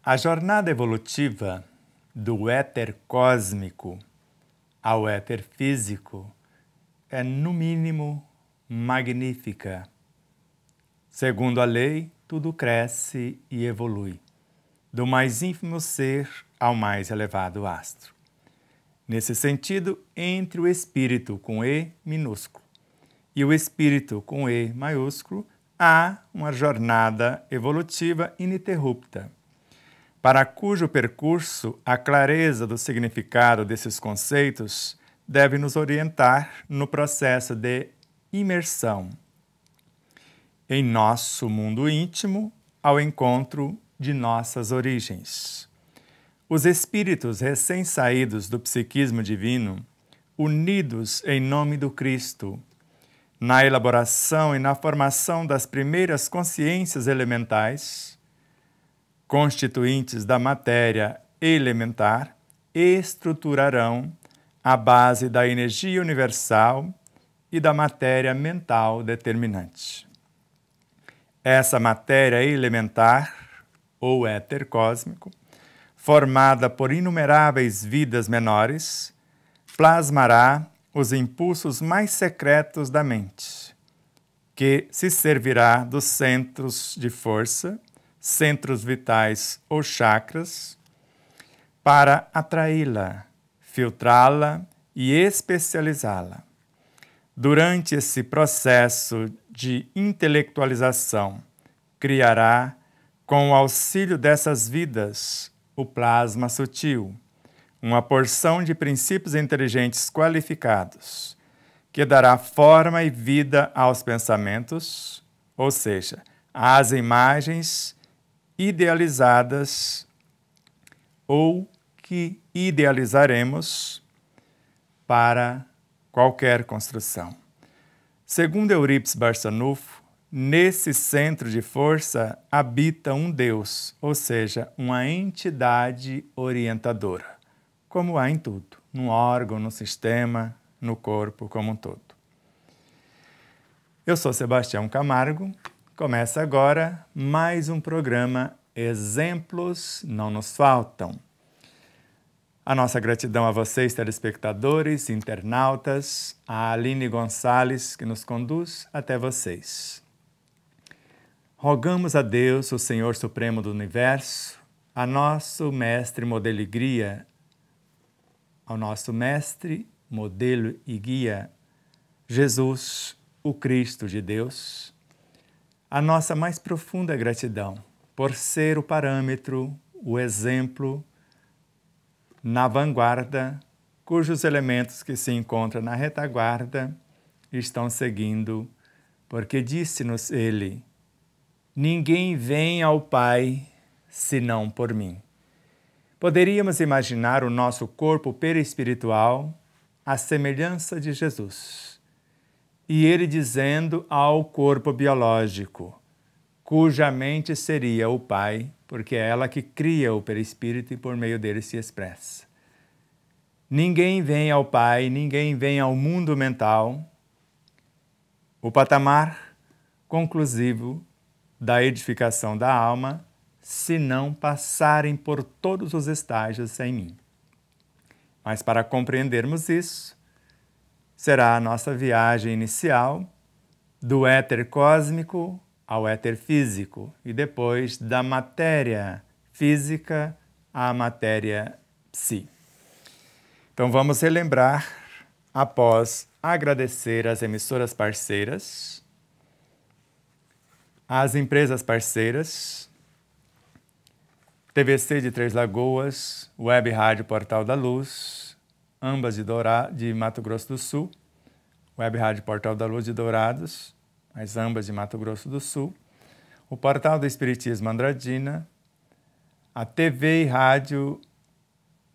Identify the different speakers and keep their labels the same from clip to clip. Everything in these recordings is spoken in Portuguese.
Speaker 1: A jornada evolutiva do éter cósmico ao éter físico é, no mínimo, magnífica. Segundo a lei, tudo cresce e evolui, do mais ínfimo ser ao mais elevado astro. Nesse sentido, entre o espírito com E minúsculo e o espírito com E maiúsculo, há uma jornada evolutiva ininterrupta, para cujo percurso a clareza do significado desses conceitos deve nos orientar no processo de imersão em nosso mundo íntimo ao encontro de nossas origens. Os espíritos recém-saídos do psiquismo divino, unidos em nome do Cristo, na elaboração e na formação das primeiras consciências elementais, constituintes da matéria elementar, estruturarão a base da energia universal e da matéria mental determinante. Essa matéria elementar, ou éter cósmico, formada por inumeráveis vidas menores, plasmará os impulsos mais secretos da mente, que se servirá dos centros de força, centros vitais ou chakras, para atraí-la, filtrá-la e especializá-la. Durante esse processo de intelectualização, criará, com o auxílio dessas vidas, o plasma sutil, uma porção de princípios inteligentes qualificados, que dará forma e vida aos pensamentos, ou seja, às imagens idealizadas ou que idealizaremos para qualquer construção. Segundo Eurípides Barçanufo, nesse centro de força habita um Deus, ou seja, uma entidade orientadora, como há em tudo, no órgão, no sistema, no corpo como um todo. Eu sou Sebastião Camargo. Começa agora mais um programa Exemplos Não Nos Faltam. A nossa gratidão a vocês, telespectadores, internautas, a Aline Gonçalves, que nos conduz até vocês. Rogamos a Deus, o Senhor Supremo do Universo, a nosso Mestre, Modelo e Guia, ao nosso Mestre, Modelo e Guia, Jesus, o Cristo de Deus, a nossa mais profunda gratidão por ser o parâmetro, o exemplo, na vanguarda, cujos elementos que se encontram na retaguarda estão seguindo, porque disse-nos ele: ninguém vem ao Pai senão por mim. Poderíamos imaginar o nosso corpo perispiritual à semelhança de Jesus, e ele dizendo ao corpo biológico, cuja mente seria o Pai, porque é ela que cria o perispírito e por meio dele se expressa. Ninguém vem ao Pai, ninguém vem ao mundo mental, o patamar conclusivo da edificação da alma, se não passarem por todos os estágios em mim. Mas para compreendermos isso, será a nossa viagem inicial do éter cósmico ao éter físico e depois da matéria física à matéria psi. Então vamos relembrar, após agradecer às emissoras parceiras, às empresas parceiras, TVC de Três Lagoas, Web Rádio Portal da Luz, ambas de Mato Grosso do Sul, Web Rádio Portal da Luz de Dourados, mas ambas de Mato Grosso do Sul, o Portal do Espiritismo Andradina, a TV e rádio,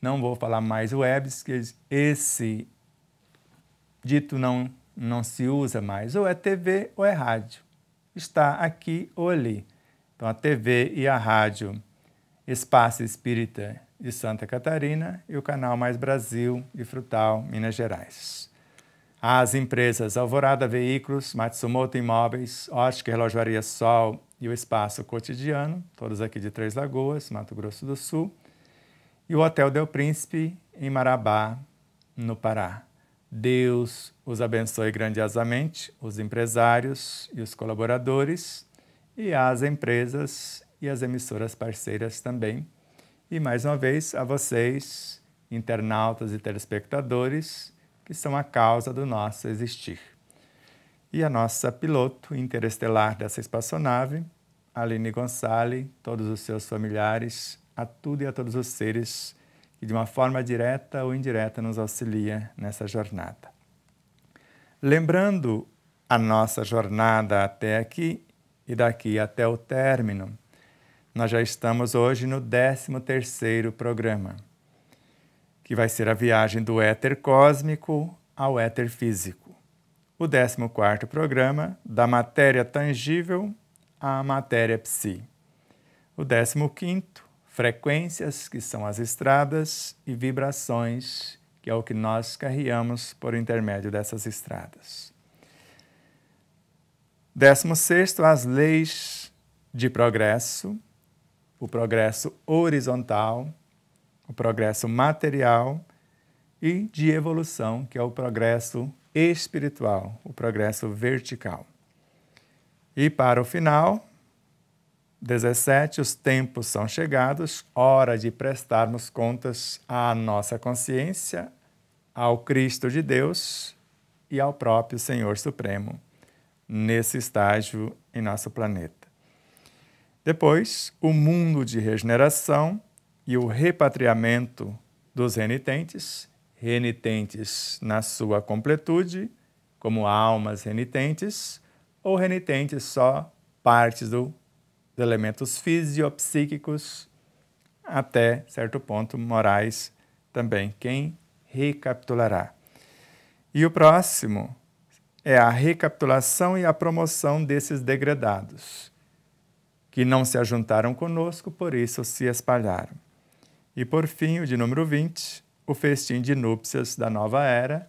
Speaker 1: não vou falar mais webs, que esse dito não se usa mais, ou é TV ou é rádio, está aqui ou ali. Então a TV e a rádio Espaço Espírita de Santa Catarina e o canal Mais Brasil de Frutal, Minas Gerais. As empresas Alvorada Veículos, Matsumoto Imóveis, Ótica e Relojoaria Sol e o Espaço Cotidiano, todos aqui de Três Lagoas, Mato Grosso do Sul, e o Hotel Del Príncipe, em Marabá, no Pará. Deus os abençoe grandiosamente, os empresários e os colaboradores, e as empresas e as emissoras parceiras também. E mais uma vez a vocês, internautas e telespectadores, que são a causa do nosso existir. E a nossa piloto interestelar dessa espaçonave, Aline Gonçalves, todos os seus familiares, a tudo e a todos os seres que de uma forma direta ou indireta nos auxilia nessa jornada. Lembrando a nossa jornada até aqui e daqui até o término, nós já estamos hoje no 13º programa, que vai ser a viagem do éter cósmico ao éter físico. O 14º programa, da matéria tangível à matéria psi. O 15º, frequências, que são as estradas, e vibrações, que é o que nós carregamos por intermédio dessas estradas. 16º, as leis de progresso, o progresso horizontal, o progresso material e de evolução, que é o progresso espiritual, o progresso vertical. E para o final, 17, os tempos são chegados, hora de prestarmos contas à nossa consciência, ao Cristo de Deus e ao próprio Senhor Supremo, nesse estágio em nosso planeta. Depois, o mundo de regeneração e o repatriamento dos renitentes, renitentes na sua completude, como almas renitentes, ou renitentes só partes dos elementos fisiopsíquicos, até certo ponto morais também. Quem recapitulará? E o próximo é a recapitulação e a promoção desses degradados, que não se ajuntaram conosco, por isso se espalharam. E por fim, o de número 20, o festim de núpcias da nova era,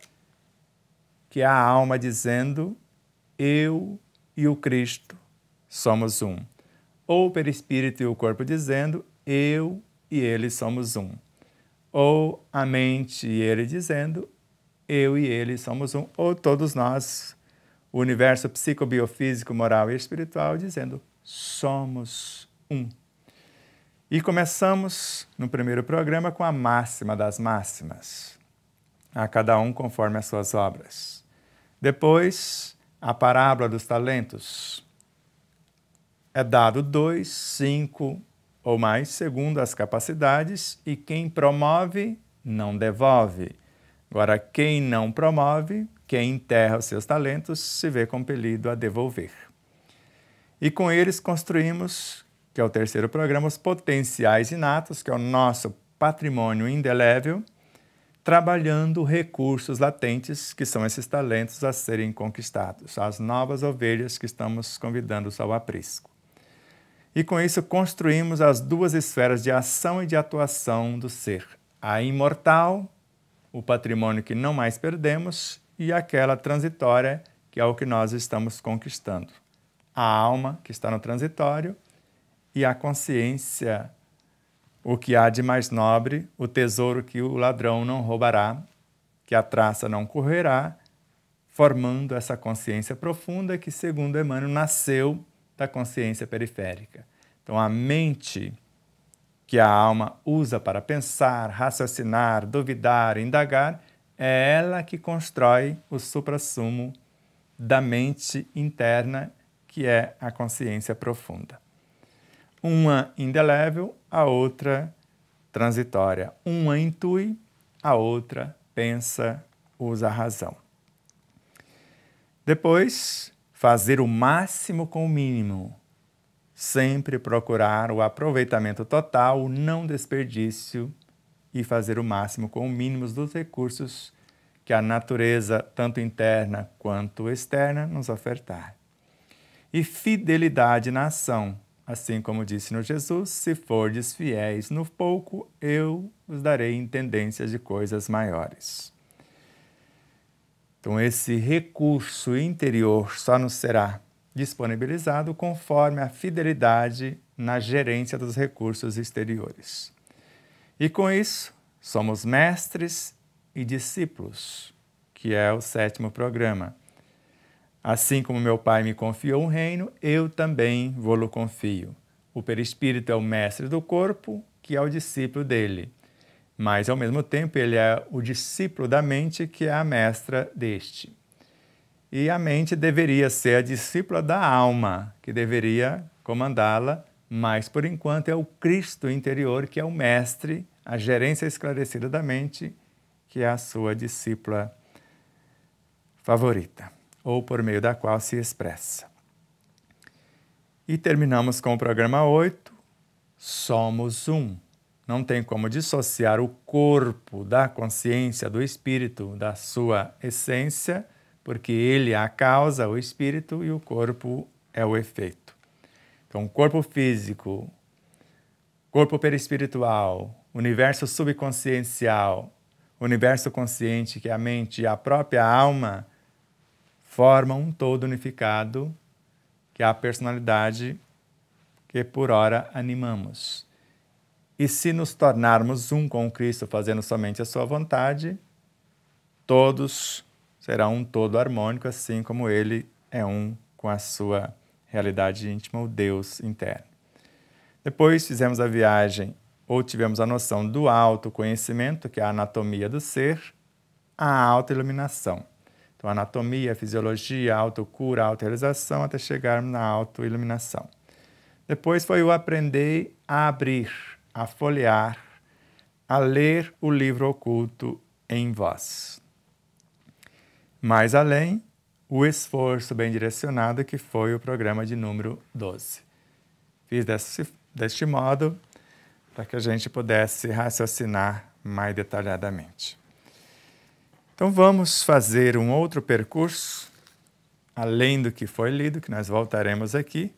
Speaker 1: que é a alma dizendo: eu e o Cristo somos um. Ou o perispírito e o corpo dizendo: eu e ele somos um. Ou a mente e ele dizendo: eu e ele somos um. Ou todos nós, o universo psicobiofísico, moral e espiritual, dizendo: somos um. E começamos no primeiro programa com a máxima das máximas, a cada um conforme as suas obras. Depois, a parábola dos talentos. É dado 2, 5 ou mais, segundo as capacidades, e quem promove, não devolve. Agora, quem não promove, quem enterra os seus talentos, se vê compelido a devolver. E com eles construímos, que é o terceiro programa, os potenciais inatos, que é o nosso patrimônio indelével, trabalhando recursos latentes, que são esses talentos a serem conquistados, as novas ovelhas que estamos convidando ao aprisco. E com isso construímos as duas esferas de ação e de atuação do ser. A imortal, o patrimônio que não mais perdemos, e aquela transitória, que é o que nós estamos conquistando. A alma, que está no transitório, e a consciência, o que há de mais nobre, o tesouro que o ladrão não roubará, que a traça não correrá, formando essa consciência profunda que, segundo Emmanuel, nasceu da consciência periférica. Então, a mente que a alma usa para pensar, raciocinar, duvidar, indagar, é ela que constrói o suprassumo da mente interna, que é a consciência profunda. Uma indelével, a outra transitória. Uma intui, a outra pensa, usa a razão. Depois, fazer o máximo com o mínimo. Sempre procurar o aproveitamento total, o não desperdício, e fazer o máximo com o mínimo dos recursos que a natureza, tanto interna quanto externa, nos ofertar. E fidelidade na ação, assim como disse no Jesus: se fordes fiéis no pouco, eu vos darei intendências de coisas maiores. Então, esse recurso interior só nos será disponibilizado conforme a fidelidade na gerência dos recursos exteriores. E com isso, somos mestres e discípulos, que é o 7º programa. Assim como meu Pai me confiou um reino, eu também vou-lo confio. O perispírito é o mestre do corpo, que é o discípulo dele. Mas, ao mesmo tempo, ele é o discípulo da mente, que é a mestra deste. E a mente deveria ser a discípula da alma, que deveria comandá-la, mas, por enquanto, é o Cristo interior, que é o mestre, a gerência esclarecida da mente, que é a sua discípula favorita, ou por meio da qual se expressa. E terminamos com o programa 8, Somos um. Não tem como dissociar o corpo da consciência, do espírito, da sua essência, porque ele é a causa, o espírito, e o corpo é o efeito. Então, corpo físico, corpo perispiritual, universo subconsciencial, universo consciente, que é a mente, e a própria alma, formam um todo unificado, que é a personalidade que por ora animamos. E se nos tornarmos um com Cristo, fazendo somente a sua vontade, todos serão um todo harmônico, assim como ele é um com a sua realidade íntima, o Deus interno. Depois fizemos a viagem, ou tivemos a noção do autoconhecimento, que é a anatomia do ser, a autoiluminação. Então, anatomia, fisiologia, autocura, autorrealização, até chegarmos na autoiluminação. Depois foi o aprender a abrir, a folhear, a ler o livro oculto em vós. Mais além, o esforço bem direcionado, que foi o programa de número 12. Fiz deste modo para que a gente pudesse raciocinar mais detalhadamente. Então vamos fazer um outro percurso, além do que foi lido, que nós voltaremos aqui,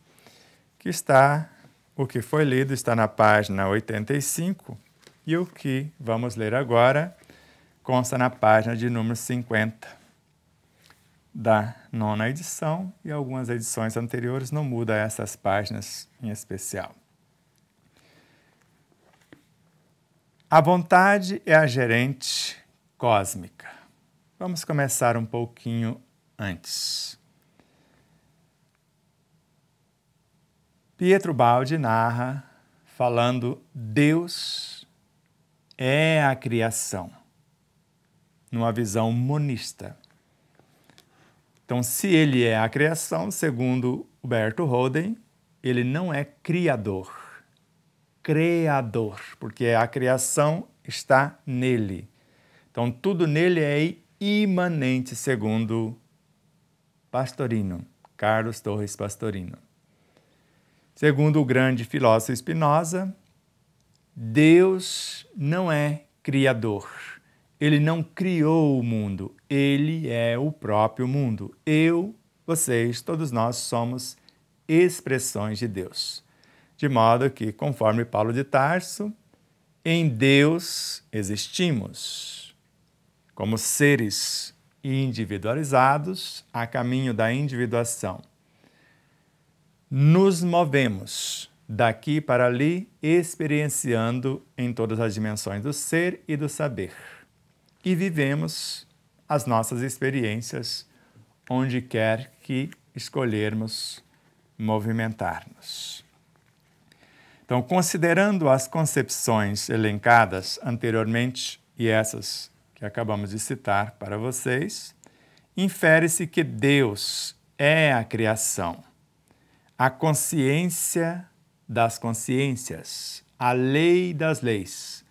Speaker 1: o que foi lido está na página 85, e o que vamos ler agora consta na página de número 50 da 9ª edição, e algumas edições anteriores não mudam essas páginas em especial. A vontade é a gerente cósmica. Vamos começar um pouquinho antes. Pietro Baldi narra, falando Deus é a criação, numa visão monista. Então, se ele é a criação, segundo Huberto Holden, ele não é criador, porque a criação está nele. Então, tudo nele é imanente, segundo Pastorino, Carlos Torres Pastorino. Segundo o grande filósofo Spinoza, Deus não é criador. Ele não criou o mundo, ele é o próprio mundo. Eu, vocês, todos nós somos expressões de Deus. De modo que, conforme Paulo de Tarso, em Deus existimos como seres individualizados a caminho da individuação. Nos movemos daqui para ali, experienciando em todas as dimensões do ser e do saber. E vivemos as nossas experiências onde quer que escolhermos movimentar-nos. Então, considerando as concepções elencadas anteriormente e essas que acabamos de citar para vocês, infere-se que Deus é a criação, a consciência das consciências, a lei das leis,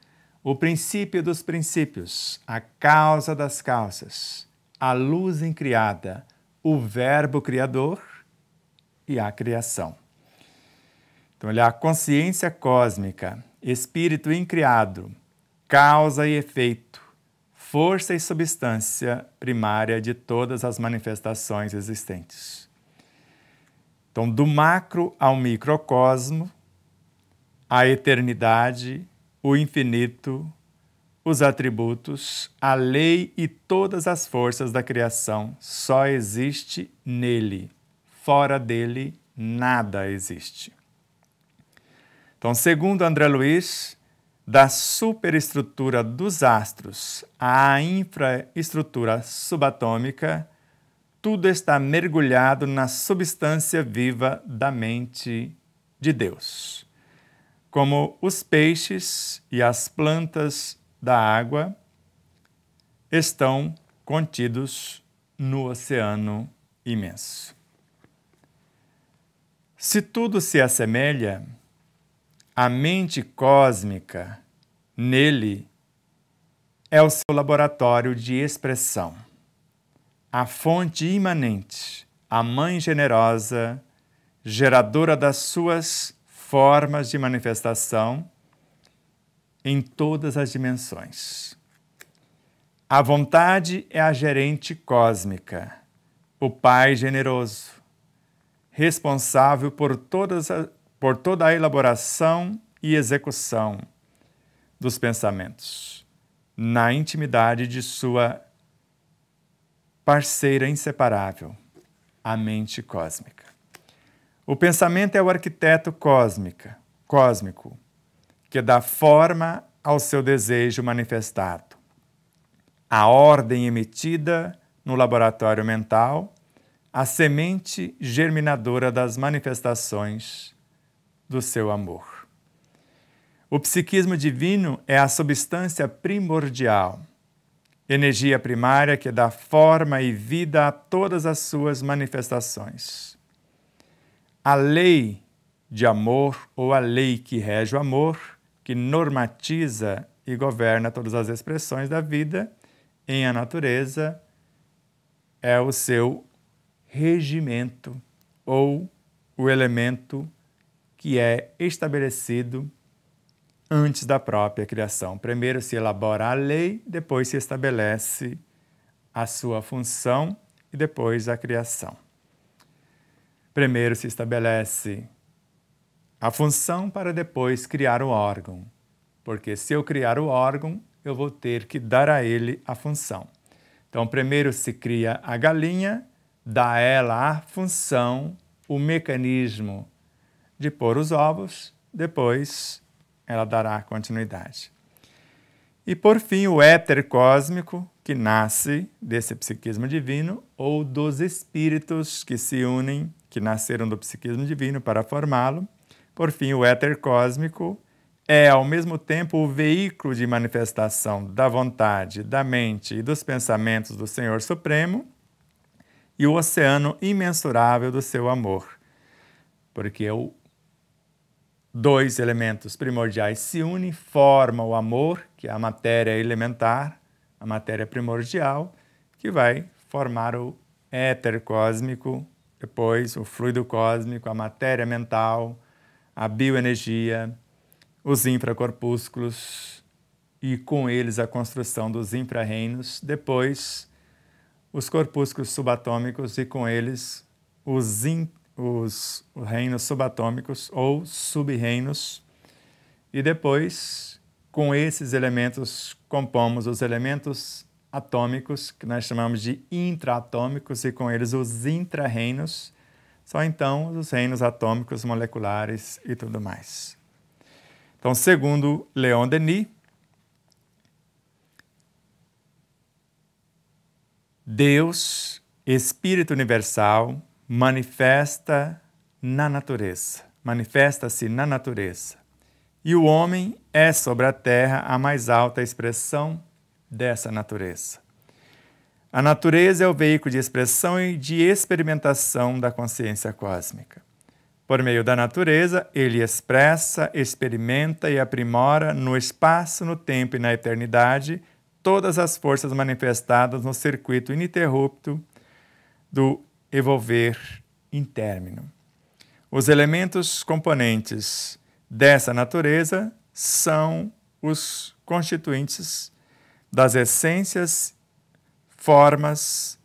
Speaker 1: o princípio dos princípios, a causa das causas, a luz incriada, o verbo criador e a criação. Então, ele é a consciência cósmica, espírito incriado, causa e efeito, força e substância primária de todas as manifestações existentes. Então, do macro ao microcosmo, a eternidade, o infinito, os atributos, a lei e todas as forças da criação só existe nele, fora dele nada existe. Então, segundo André Luiz, da superestrutura dos astros à infraestrutura subatômica, tudo está mergulhado na substância viva da mente de Deus. Como os peixes e as plantas da água estão contidos no oceano imenso. Se tudo se assemelha, a mente cósmica, nele, é o seu laboratório de expressão, a fonte imanente, a mãe generosa, geradora das suas formas de manifestação em todas as dimensões. A vontade é a gerente cósmica, o Pai generoso, responsável por toda a elaboração e execução dos pensamentos, na intimidade de sua parceira inseparável, a mente cósmica. O pensamento é o arquiteto cósmico, que dá forma ao seu desejo manifestado. A ordem emitida no laboratório mental, a semente germinadora das manifestações do seu amor. O psiquismo divino é a substância primordial, energia primária que dá forma e vida a todas as suas manifestações. A lei de amor, ou a lei que rege o amor, que normatiza e governa todas as expressões da vida em a natureza, é o seu regimento, ou o elemento que é estabelecido antes da própria criação. Primeiro se elabora a lei, depois se estabelece a sua função e depois a criação. Primeiro se estabelece a função para depois criar o órgão, porque se eu criar o órgão, eu vou ter que dar a ele a função. Então, primeiro se cria a galinha, dá a ela a função, o mecanismo de pôr os ovos, depois ela dará continuidade. E, por fim, o éter cósmico, que nasce desse psiquismo divino, ou dos espíritos que se unem, que nasceram do psiquismo divino para formá-lo. Por fim, o éter cósmico é, ao mesmo tempo, o veículo de manifestação da vontade, da mente e dos pensamentos do Senhor Supremo e o oceano imensurável do seu amor, porque dois elementos primordiais se unem, formam o amor, que é a matéria elementar, a matéria primordial, que vai formar o éter cósmico, depois o fluido cósmico, a matéria mental, a bioenergia, os infracorpúsculos e com eles a construção dos infrarreinos, depois os corpúsculos subatômicos e com eles os reinos subatômicos ou sub-reinos, e depois com esses elementos compomos os elementos atômicos, que nós chamamos de intraatômicos, e com eles os intra-reinos, só então os reinos atômicos, moleculares e tudo mais. Então, segundo Leon Denis, Deus, Espírito Universal, manifesta-se na natureza. E o homem é sobre a terra a mais alta expressão dessa natureza. A natureza é o veículo de expressão e de experimentação da consciência cósmica. Por meio da natureza, ele expressa, experimenta e aprimora no espaço, no tempo e na eternidade todas as forças manifestadas no circuito ininterrupto do evolver intérmino. Os elementos componentes dessa natureza são os constituintes das essências, formas,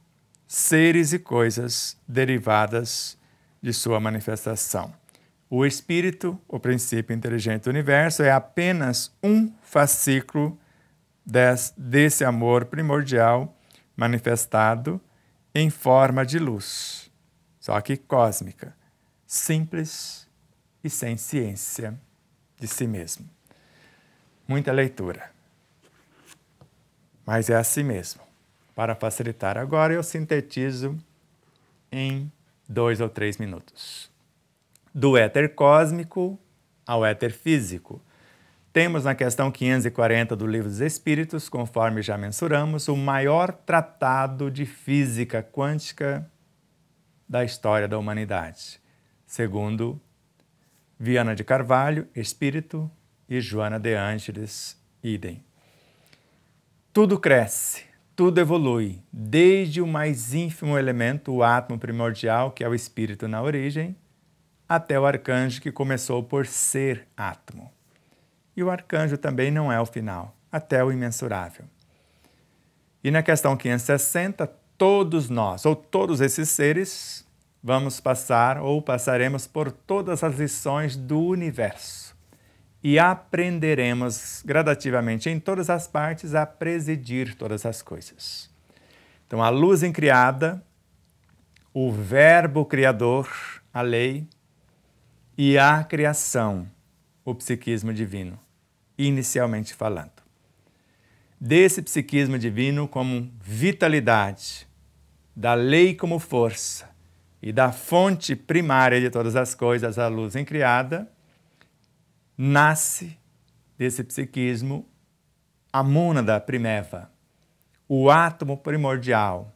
Speaker 1: seres e coisas derivadas de sua manifestação. O Espírito, o princípio inteligente do universo, é apenas um fascículo desse amor primordial manifestado em forma de luz. só que cósmica, simples e sem ciência de si mesmo. Muita leitura, mas é assim mesmo. Para facilitar agora, eu sintetizo em 2 ou 3 minutos. Do éter cósmico ao éter físico. Temos na questão 540 do Livro dos Espíritos, conforme já mensuramos, o maior tratado de física quântica da história da humanidade, segundo Viana de Carvalho, Espírito, e Joana de Ângeles, idem. Tudo cresce, tudo evolui, desde o mais ínfimo elemento, o átomo primordial, que é o espírito na origem, até o arcanjo, que começou por ser átomo. E o arcanjo também não é o final, até o imensurável. E na questão 560, todos nós, ou todos esses seres, vamos passar ou passaremos por todas as lições do universo. E aprenderemos gradativamente em todas as partes a presidir todas as coisas. Então, a luz incriada, o verbo criador, a lei, e a criação, o psiquismo divino, inicialmente falando. Desse psiquismo divino como vitalidade, da lei como força e da fonte primária de todas as coisas, a luz incriada, nasce desse psiquismo a mônada primeva, o átomo primordial,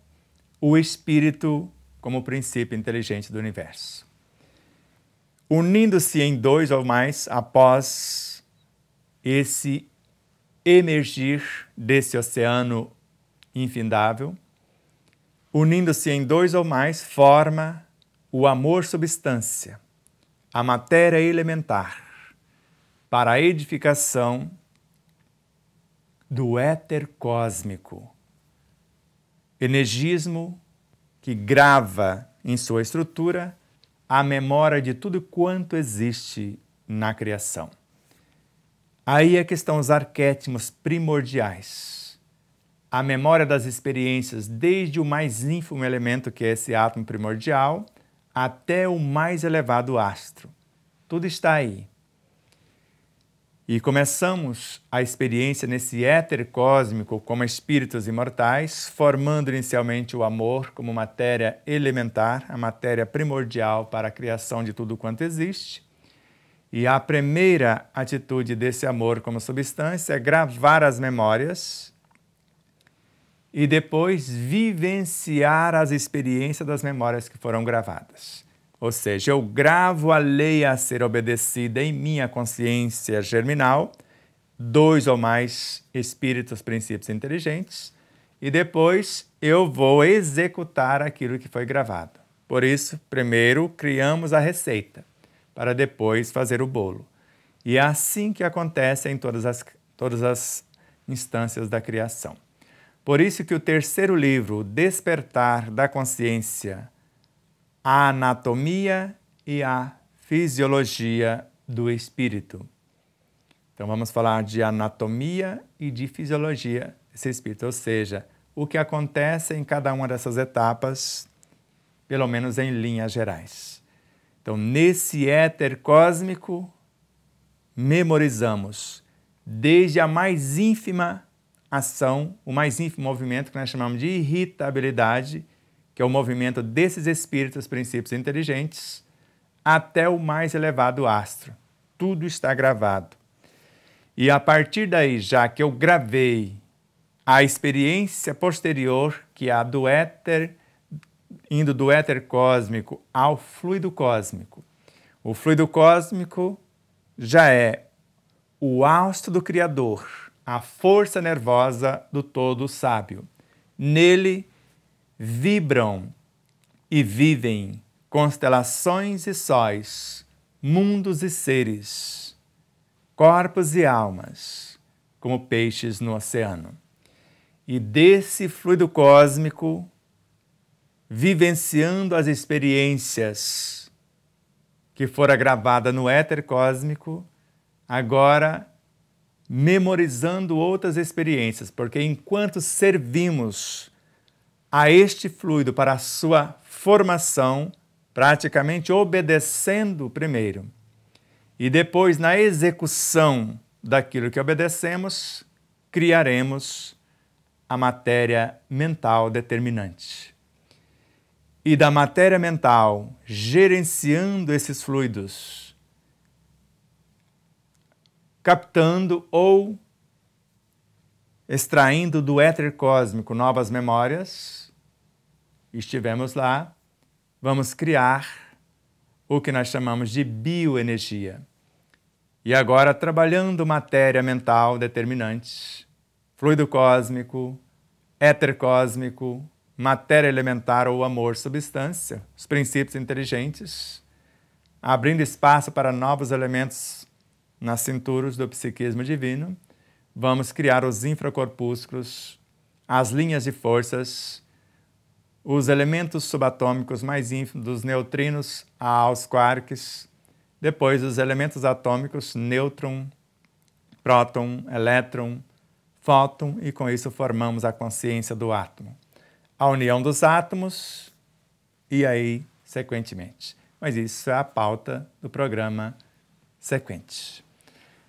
Speaker 1: o espírito como princípio inteligente do universo. Unindo-se em 2 ou mais após esse emergir desse oceano infindável, unindo-se em 2 ou mais, forma o amor substância, a matéria elementar, para a edificação do éter cósmico, energismo que grava em sua estrutura a memória de tudo quanto existe na criação. Aí é que estão os arquétipos primordiais, a memória das experiências desde o mais ínfimo elemento, que é esse átomo primordial, até o mais elevado astro. Tudo está aí. E começamos a experiência nesse éter cósmico como espíritos imortais, formando inicialmente o amor como matéria elementar, a matéria primordial para a criação de tudo quanto existe. E a primeira atitude desse amor como substância é gravar as memórias e depois vivenciar as experiências das memórias que foram gravadas. Ou seja, eu gravo a lei a ser obedecida em minha consciência germinal, 2 ou mais espíritos, princípios inteligentes, e depois eu vou executar aquilo que foi gravado. Por isso, primeiro criamos a receita, para depois fazer o bolo. E é assim que acontece em todas as instâncias da criação. Por isso que o terceiro livro, Despertar da Consciência, a anatomia e a fisiologia do espírito. Então vamos falar de anatomia e de fisiologia desse espírito, ou seja, o que acontece em cada uma dessas etapas, pelo menos em linhas gerais. Então, nesse éter cósmico, memorizamos desde a mais ínfima ação, o mais ínfimo movimento que nós chamamos de irritabilidade, que é o movimento desses espíritos, princípios inteligentes, até o mais elevado astro. Tudo está gravado. E a partir daí, já que eu gravei a experiência posterior, que é a do éter, indo do éter cósmico ao fluido cósmico. O fluido cósmico já é o hausto do Criador, a força nervosa do todo sábio. Nele vibram e vivem constelações e sóis, mundos e seres, corpos e almas, como peixes no oceano. E desse fluido cósmico, vivenciando as experiências que fora gravada no éter cósmico, agora memorizando outras experiências, porque enquanto servimos a este fluido para a sua formação, praticamente obedecendo primeiro. E depois, na execução daquilo que obedecemos, criaremos a matéria mental determinante. E da matéria mental, gerenciando esses fluidos, captando ou extraindo do éter cósmico novas memórias, estivemos lá, vamos criar o que nós chamamos de bioenergia. E agora, trabalhando matéria mental determinante, fluido cósmico, éter cósmico, matéria elementar ou amor, substância, os princípios inteligentes, abrindo espaço para novos elementos nas cinturas do psiquismo divino, vamos criar os infracorpúsculos, as linhas de forças, os elementos subatômicos mais ínfimos, dos neutrinos aos quarks, depois os elementos atômicos, nêutron, próton, elétron, fóton, e com isso formamos a consciência do átomo. A união dos átomos e aí, sequentemente. Mas isso é a pauta do programa sequente.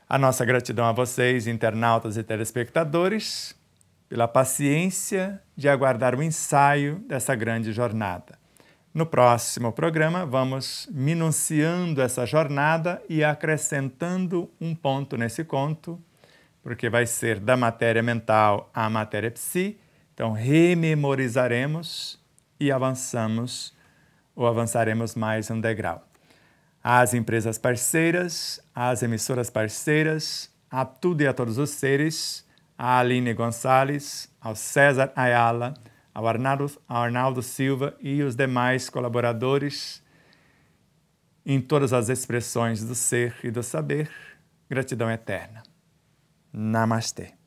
Speaker 1: A nossa gratidão a vocês, internautas e telespectadores, pela paciência de aguardar o ensaio dessa grande jornada. No próximo programa, vamos minuciando essa jornada e acrescentando um ponto nesse conto, porque vai ser da matéria mental à matéria psi. Então, rememorizaremos e avançamos, ou avançaremos mais um degrau. Às empresas parceiras, às emissoras parceiras, a tudo e a todos os seres, a Aline Gonçalves, ao César Ayala, ao Arnaldo Silva e os demais colaboradores em todas as expressões do ser e do saber, gratidão eterna. Namastê.